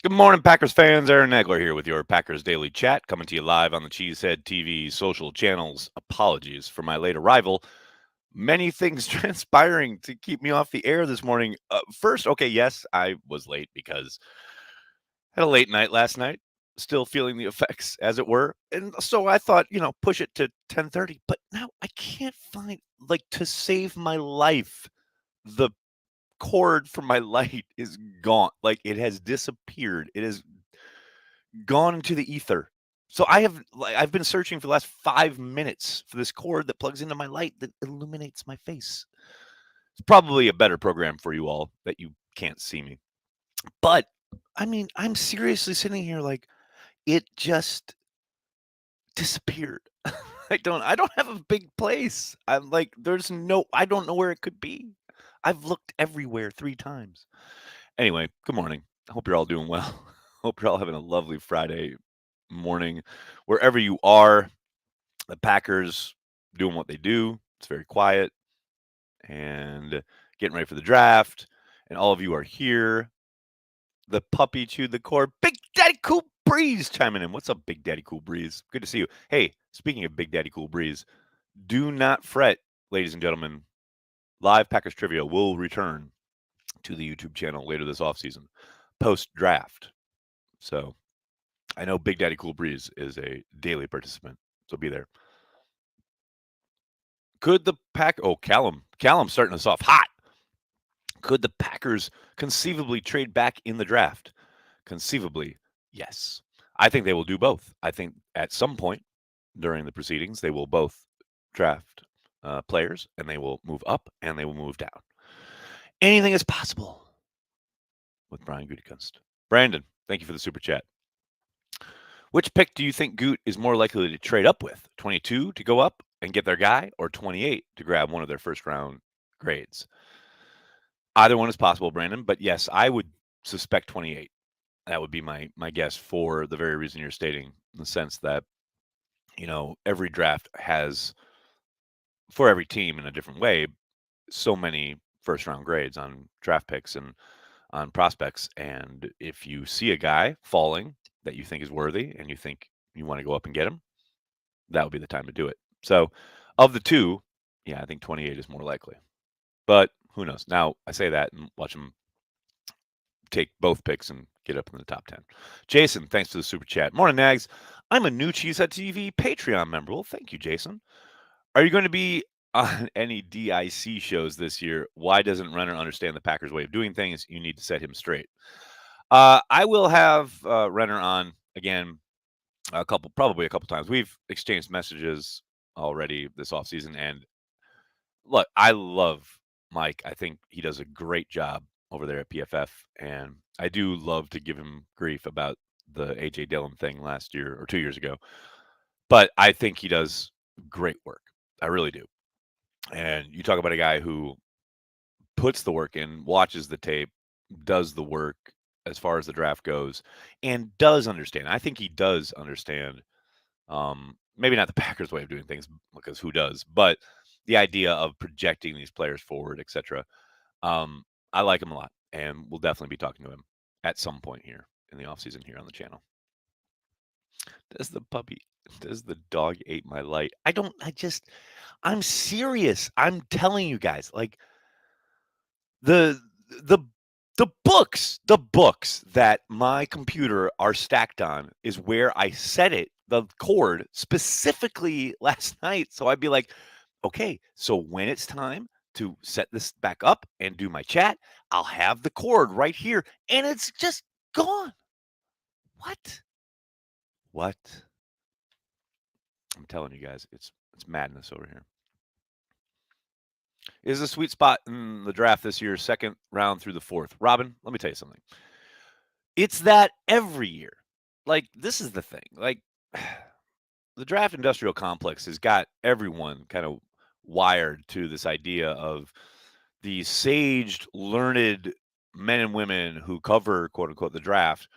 Good morning, Packers fans. Aaron Nagler here with your Packers Daily Chat, coming to you live on the Cheesehead TV social channels. Apologies for my late arrival. Many things transpiring to keep me off the air this morning. First, okay, yes, I was late because I had a late night last night, still feeling the effects, as it were. And so I thought, push it to 10:30. But now I can't find, like, to save my life, the cord for my light is gone. Like, it has disappeared. It is gone into the ether. So I've been searching for the last 5 minutes for this cord that plugs into my light that illuminates my face. It's probably a better program for you all that you can't see me. But I mean, I'm seriously sitting here like it just disappeared. I don't have a big place. I'm like I don't know where it could be. I've looked everywhere 3 times. Anyway, good morning. I hope you're all doing well. Hope you're all having a lovely Friday morning wherever you are. The Packers doing what they do. It's very quiet and getting ready for the draft. And all of you are here. The puppy chewed the cord. Big Daddy Cool Breeze chiming in. What's up, Big Daddy Cool Breeze? Good to see you. Hey, speaking of Big Daddy Cool Breeze, do not fret, ladies and gentlemen. Live Packers Trivia will return to the YouTube channel later this offseason, post draft. So I know Big Daddy Cool Breeze is a daily participant, so be there. Could the Pack? Oh, Callum starting us off hot. Could the Packers conceivably trade back in the draft? Conceivably, yes. I think they will do both. I think at some point during the proceedings, they will both draft players, and they will move up and they will move down. Anything is possible with Brian Gutekunst. Brandon, thank you for the super chat. Which pick do you think Goot is more likely to trade up with? 22 to go up and get their guy, or 28 to grab one of their first round grades? Either one is possible, Brandon. But yes, I would suspect 28. That would be my guess for the very reason you're stating, in the sense that every draft has, for every team in a different way, so many first round grades on draft picks and on prospects. And if you see a guy falling that you think is worthy and you think you want to go up and get him, that would be the time to do it. So, of the two, yeah, I think 28 is more likely. But who knows? Now, I say that and watch him take both picks and get up in the top 10. Jason, thanks for the super chat. Morning, Nags. I'm a new Cheesehead TV Patreon member. Well, thank you, Jason. Are you going to be on any DIC shows this year? Why doesn't Renner understand the Packers' way of doing things? You need to set him straight. I will have Renner on again probably a couple times. We've exchanged messages already this offseason, and look, I love Mike. I think he does a great job over there at PFF, and I do love to give him grief about the AJ Dillon thing last year or 2 years ago. But I think he does great work. I really do. And you talk about a guy who puts the work in, watches the tape, does the work as far as the draft goes, and does understand. I think he does understand. Maybe not the Packers' way of doing things, because who does? But the idea of projecting these players forward, etc. I like him a lot, and we'll definitely be talking to him at some point here in the offseason here on the channel. Does the puppy, does the dog ate my light? I'm serious. I'm telling you guys, like the the the books that my computer are stacked on is where I set it, the cord, specifically last night. So I'd be like, okay, so when it's time to set this back up and do my chat, I'll have the cord right here, and it's just gone. What? What? I'm telling you guys, it's madness over here. Is a sweet spot in the draft this year, second round through the fourth. Robin, let me tell you something. It's that every year. Like, this is the thing. Like, the draft industrial complex has got everyone kind of wired to this idea of the saged, learned men and women who cover, quote unquote, the draft,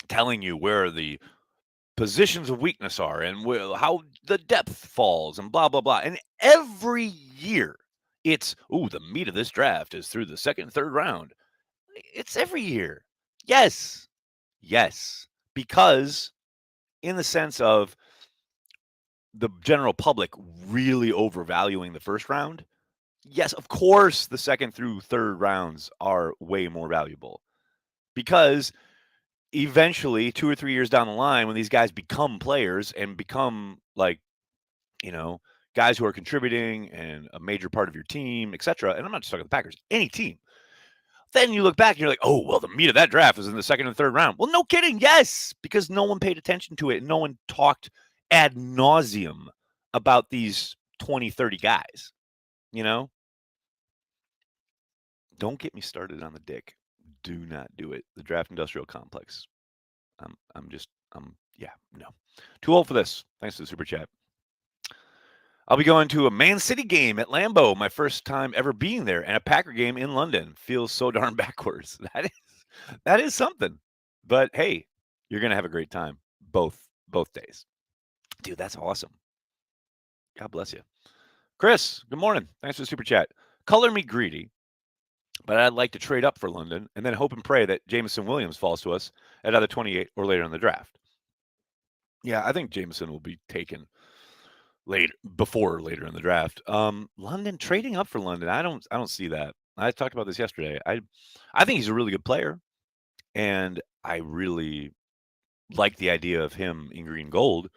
telling you where the positions of weakness are and how the depth falls and blah, blah, blah. And every year it's, the meat of this draft is through the second, third round. It's every year. Yes. Yes. Because in the sense of the general public really overvaluing the first round, yes, of course, the second through third rounds are way more valuable because eventually, 2 or 3 years down the line, when these guys become players and become like, you know, guys who are contributing and a major part of your team, etc. And I'm not just talking the Packers, any team. Then you look back and you're like, oh, well, the meat of that draft was in the second and third round. Well, no kidding. Yes, because no one paid attention to it. No one talked ad nauseum about these 20, 30 guys, you know? Don't get me started on the dick. Do not do it. The draft industrial complex. Yeah, no. Too old for this. Thanks for the super chat. I'll be going to a Man City game at Lambeau, my first time ever being there, and a Packer game in London. Feels so darn backwards. That is something. But hey, you're gonna have a great time both days. Dude, that's awesome. God bless you. Chris, good morning. Thanks for the super chat. Color me greedy, but I'd like to trade up for London and then hope and pray that Jameson Williams falls to us at either 28 or later in the draft. Yeah, I think Jameson will be taken later in the draft. London trading up for London, I don't see that. I talked about this yesterday. I think he's a really good player, and I really like the idea of him in green gold,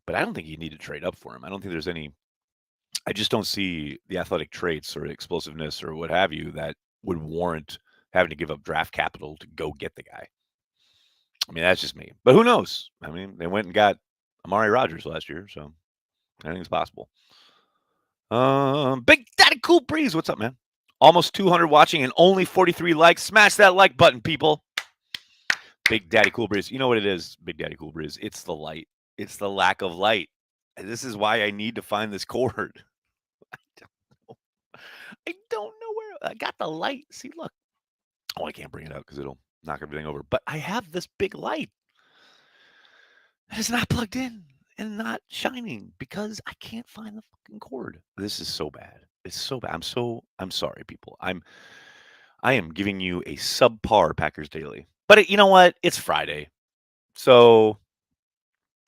but I don't think you need to trade up for him. I don't think there's any. I just don't see the athletic traits or explosiveness or what have you that would warrant having to give up draft capital to go get the guy. I mean, that's just me. But who knows? I mean, they went and got Amari Rodgers last year, so anything's possible. Big Daddy Cool Breeze, what's up, man? Almost 200 watching and only 43 likes. Smash that like button, people. Big Daddy Cool Breeze. You know what it is, Big Daddy Cool Breeze? It's the light. It's the lack of light. And this is why I need to find this cord. I don't know. I don't know where I got the light. See, look. Oh, I can't bring it out because it'll knock everything over. But I have this big light. It's not plugged in and not shining because I can't find the fucking cord. This is so bad. It's so bad. I'm sorry, people. I am giving you a subpar Packers Daily. But you know what? It's Friday. So,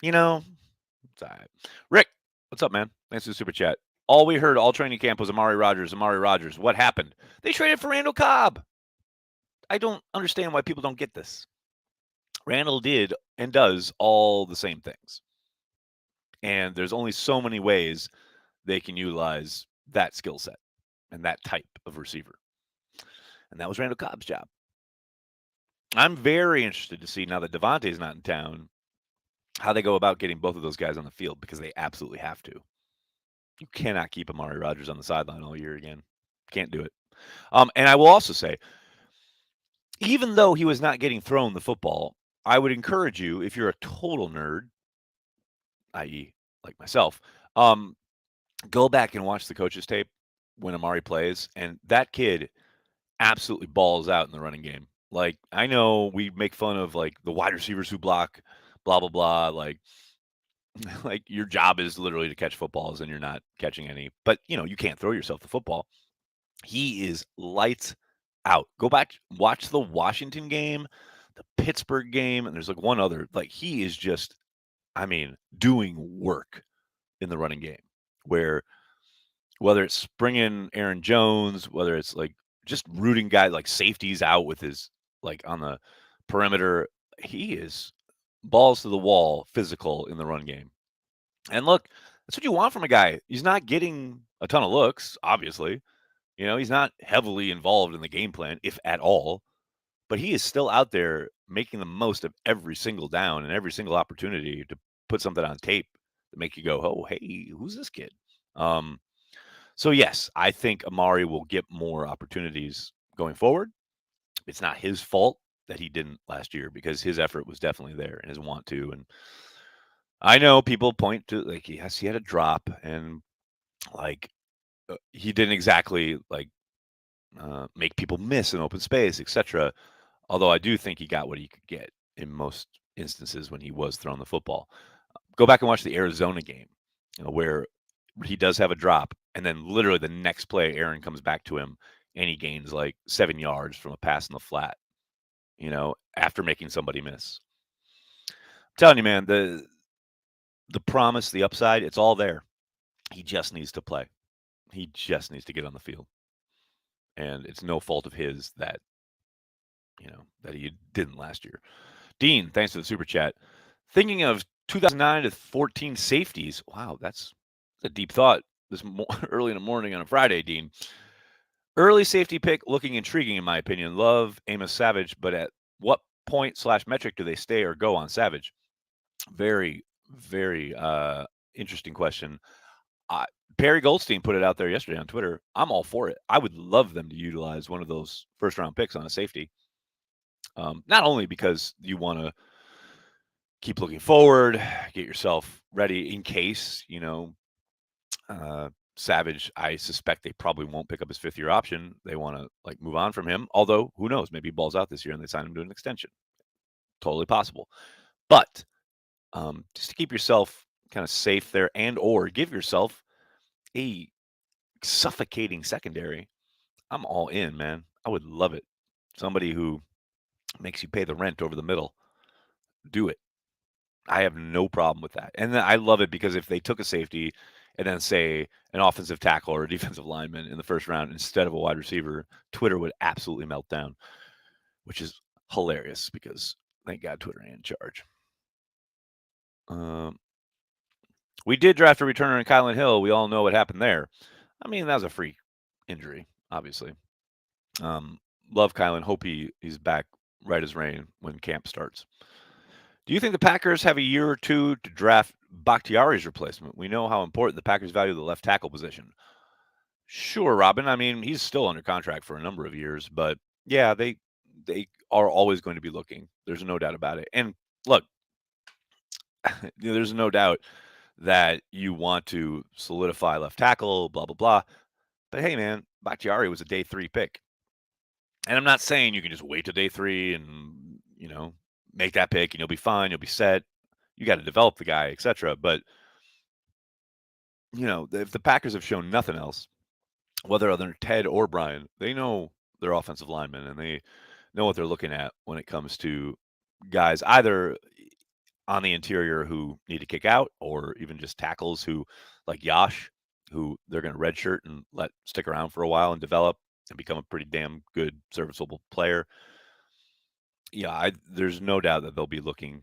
you know, it's all right. Rick, what's up, man? Thanks for the super chat. All we heard all training camp was Amari Rodgers, Amari Rodgers. What happened? They traded for Randall Cobb. I don't understand why people don't get this. Randall did and does all the same things. And there's only so many ways they can utilize that skill set and that type of receiver. And that was Randall Cobb's job. I'm very interested to see now that Devontae's not in town, how they go about getting both of those guys on the field because they absolutely have to. You cannot keep Amari Rodgers on the sideline all year again. Can't do it. And I will also say, even though he was not getting thrown the football, I would encourage you, if you're a total nerd, i.e., like myself, go back and watch the coach's tape when Amari plays, and that kid absolutely balls out in the running game. Like, I know we make fun of like the wide receivers who block, blah blah blah. Like, like your job is literally to catch footballs, and you're not catching any. But you can't throw yourself the football. He is lights out. Go back, watch the Washington game, the Pittsburgh game, and there's like one other. Like, he is just, I mean, doing work in the running game. Where whether it's bringing Aaron Jones, whether it's like just rooting guys like safeties out with his like on the perimeter, he is balls to the wall, physical in the run game. And look, that's what you want from a guy. He's not getting a ton of looks, obviously. He's not heavily involved in the game plan, if at all, but he is still out there making the most of every single down and every single opportunity to put something on tape to make you go, oh, hey, who's this kid? So yes, I think Amari will get more opportunities going forward. It's not his fault that he didn't last year because his effort was definitely there and his want to. And I know people point to like, yes, he had a drop and like he didn't exactly like make people miss an open space, etc. Although I do think he got what he could get in most instances when he was throwing the football. Go back and watch the Arizona game, where he does have a drop, and then literally the next play, Aaron comes back to him, and he gains like 7 yards from a pass in the flat. after making somebody miss. I'm telling you, man, the promise, the upside, it's all there. He just needs to play. He just needs to get on the field. And it's no fault of his that he didn't last year. Dean, thanks for the super chat. Thinking of 2009 to 14 safeties. Wow, that's a deep thought this early in the morning on a Friday, Dean. Early safety pick looking intriguing in my opinion. Love Amos Savage, but at what point/metric do they stay or go on Savage? Very, very interesting question. Uh, Perry Goldstein put it out there yesterday on Twitter. I'm all for it. I would love them to utilize one of those first round picks on a safety. Not only because you want to keep looking forward, get yourself ready in case, Savage, I suspect they probably won't pick up his 5th-year option. They want to move on from him. Although, who knows? Maybe he balls out this year and they sign him to an extension. Totally possible. But just to keep yourself kind of safe there and or give yourself a suffocating secondary, I'm all in, man. I would love it. Somebody who makes you pay the rent over the middle. Do it. I have no problem with that. And I love it because if they took a safety and then say an offensive tackle or a defensive lineman in the first round instead of a wide receiver, Twitter would absolutely melt down, which is hilarious because thank God Twitter ain't in charge. We did draft a returner in Kylan Hill. We all know what happened there. I mean, that was a freak injury, obviously. Love Kylan. Hope he's back right as rain when camp starts. Do you think the Packers have a year or two to draft Bakhtiari's replacement? We know how important the Packers value the left tackle position. Sure, Robin. I mean, he's still under contract for a number of years, but yeah, they are always going to be looking. There's no doubt about it. And look, there's no doubt that you want to solidify left tackle, blah blah blah. But hey, man, Bakhtiari was a day 3 pick, and I'm not saying you can just wait to day 3 and make that pick and you'll be fine, you'll be set. You got to develop the guy, etc. But if the Packers have shown nothing else, whether other than Ted or Brian, they know their offensive linemen and they know what they're looking at when it comes to guys either on the interior who need to kick out or even just tackles who, like Yash, who they're going to redshirt and let stick around for a while and develop and become a pretty damn good, serviceable player. Yeah, there's no doubt that they'll be looking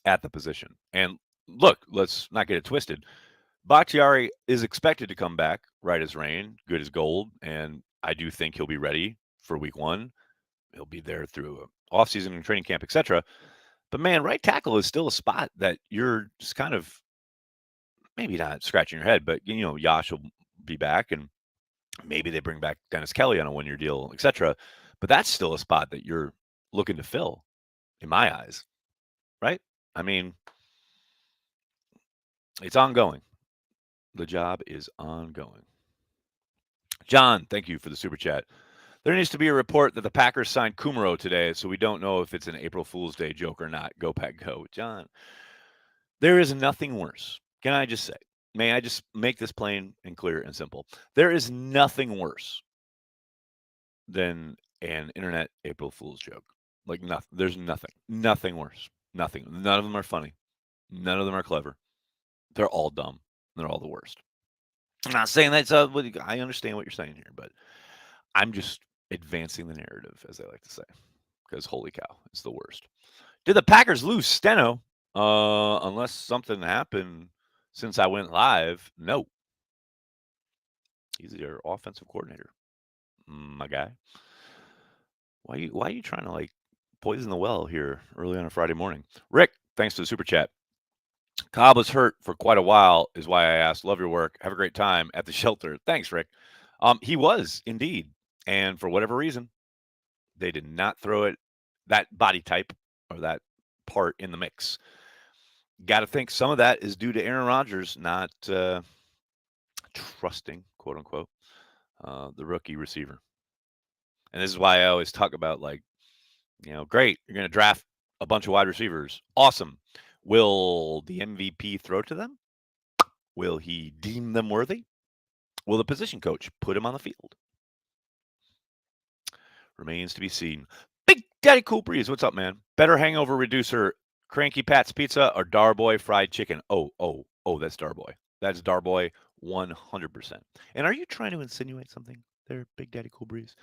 at the position. And look, let's not get it twisted. Bakhtiari is expected to come back right as rain, good as gold, and I do think he'll be ready for week 1. He'll be there through offseason and training camp, etc. But man, right tackle is still a spot that you're just kind of maybe not scratching your head, but Yash will be back, and maybe they bring back Dennis Kelly on a 1-year deal, etc. But that's still a spot that you're looking to fill, in my eyes, right? I mean, it's ongoing. The job is ongoing. John, thank you for the super chat. There needs to be a report that the Packers signed Kumaro today, so we don't know if it's an April Fool's Day joke or not. Go Pack Go. John, there is nothing worse. Can I just say, may I just make this plain and clear and simple? There is nothing worse than an internet April Fool's joke. Like nothing. There's nothing worse. Nothing. None of them are funny. None of them are clever. They're all dumb. They're all the worst. I'm not saying that's I understand what you're saying here, but I'm just advancing the narrative, as they like to say, because holy cow, it's the worst. Did the Packers lose Steno? Unless something happened since I went live, no. He's your offensive coordinator, my guy. Why are you trying to poison the well here early on a Friday morning? Rick, thanks for the super chat. Cobb was hurt for quite a while, is why I asked. Love your work. Have a great time at the shelter. Thanks, Rick. He was indeed, and for whatever reason, they did not throw it that body type or that part in the mix. Got to think some of that is due to Aaron Rodgers not trusting, quote unquote, the rookie receiver. And this is why I always talk about great, you're going to draft a bunch of wide receivers. Awesome. Will the MVP throw to them? Will he deem them worthy? Will the position coach put him on the field? Remains to be seen. Big Daddy Cool Breeze, what's up, man? Better hangover reducer, Cranky Pat's Pizza or Darboy Fried Chicken? Oh, that's Darboy. That's Darboy 100%. And are you trying to insinuate something there, Big Daddy Cool Breeze?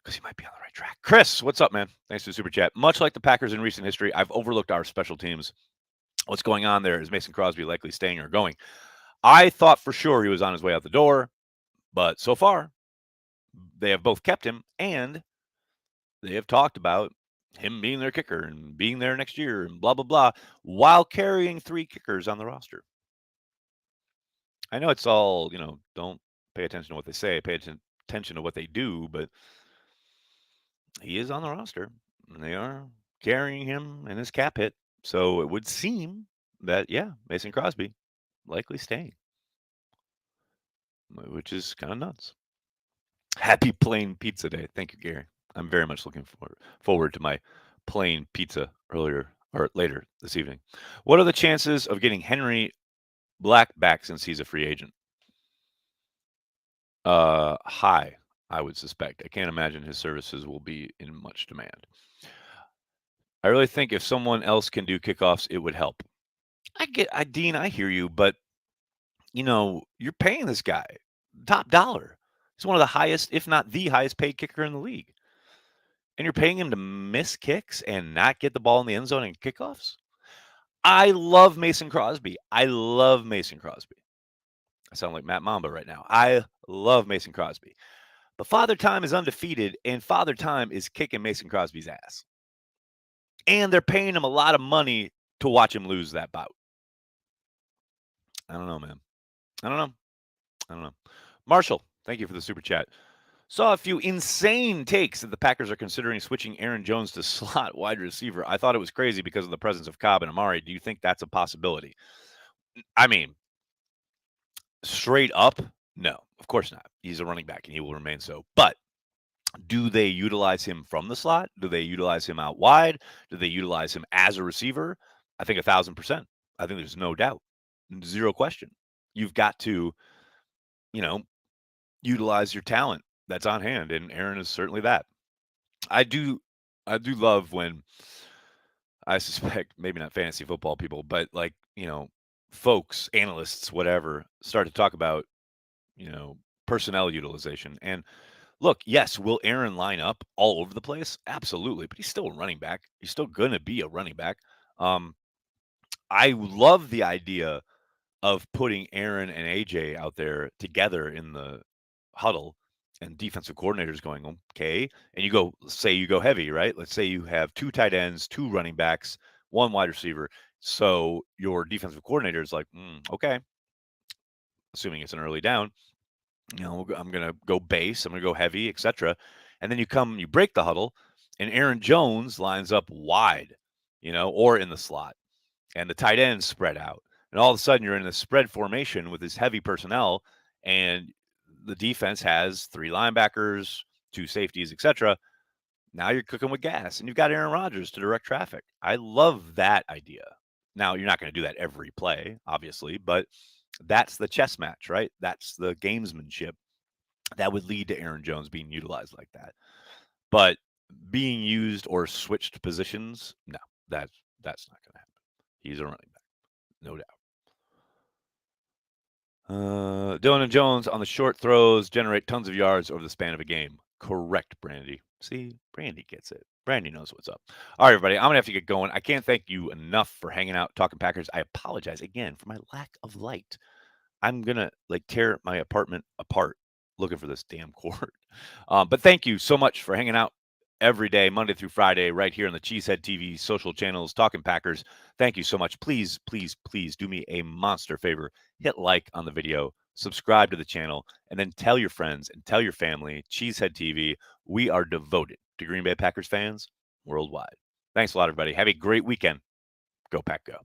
Because you might be on the right track. Chris, what's up, man? Thanks for the super chat. Much like the Packers in recent history, I've overlooked our special teams. What's going on there? Is Mason Crosby likely staying or going? I thought for sure he was on his way out the door, but so far, they have both kept him and they have talked about him being their kicker and being there next year and blah, blah, blah, while carrying 3 kickers on the roster. I know it's all, don't pay attention to what they say, pay attention to what they do, but he is on the roster and they are carrying him and his cap hit. So it would seem that, yeah, Mason Crosby likely staying, which is kind of nuts. Happy plain pizza day. Thank you, Gary. I'm very much looking forward to my plain pizza later this evening. What are the chances of getting Henry Black back since he's a free agent? High, I would suspect. I can't imagine his services will be in much demand. I really think if someone else can do kickoffs, it would help. Dean, I hear you, but you're paying this guy top dollar. He's one of the highest, if not the highest paid kicker in the league. And you're paying him to miss kicks and not get the ball in the end zone in kickoffs? I love Mason Crosby. I sound like Matt Mamba right now. I love Mason Crosby. But Father Time is undefeated, and Father Time is kicking Mason Crosby's ass. And they're paying him a lot of money to watch him lose that bout. I don't know, man. I don't know. Marshall, thank you for the super chat. Saw a few insane takes that the Packers are considering switching Aaron Jones to slot wide receiver. I thought it was crazy because of the presence of Cobb and Amari. Do you think that's a possibility? I mean, straight up, no, of course not. He's a running back and he will remain so. But do they utilize him from the slot? Do they utilize him out wide? Do they utilize him as a receiver? I think 1,000%. I think there's no doubt. Zero question. You've got to, utilize your talent that's on hand, and Aaron is certainly that. I do love when I suspect maybe not fantasy football people, but folks, analysts, whatever, start to talk about, personnel utilization. And look, yes, will Aaron line up all over the place? Absolutely, but he's still a running back. He's still going to be a running back. I love the idea of putting Aaron and AJ out there together in the huddle and defensive coordinators going, okay. And you go heavy, right? Let's say you have 2 tight ends, 2 running backs, 1 wide receiver. So your defensive coordinator is like, okay, assuming it's an early down, I'm going to go base, I'm going to go heavy, etc. And then you break the huddle and Aaron Jones lines up wide, or in the slot, and the tight ends spread out. And all of a sudden you're in a spread formation with this heavy personnel, and the defense has 3 linebackers, 2 safeties, etc. Now you're cooking with gas, and you've got Aaron Rodgers to direct traffic. I love that idea. Now, you're not going to do that every play, obviously, but that's the chess match, right? That's the gamesmanship that would lead to Aaron Jones being utilized like that. But being used or switched positions, no, that's not going to happen. He's a running back, no doubt. Dylan and Jones on the short throws generate tons of yards over the span of a game. Correct, Brandy. See, Brandy gets it. Brandy knows what's up. All right, everybody, I'm going to have to get going. I can't thank you enough for hanging out, talking Packers. I apologize again for my lack of light. I'm going to tear my apartment apart looking for this damn cord. But thank you so much for hanging out every day, Monday through Friday, right here on the Cheesehead TV social channels, talking Packers. Thank you so much. Please, please, please do me a monster favor. Hit like on the video, subscribe to the channel, and then tell your friends and tell your family, Cheesehead TV, we are devoted to Green Bay Packers fans worldwide. Thanks a lot, everybody. Have a great weekend. Go Pack Go.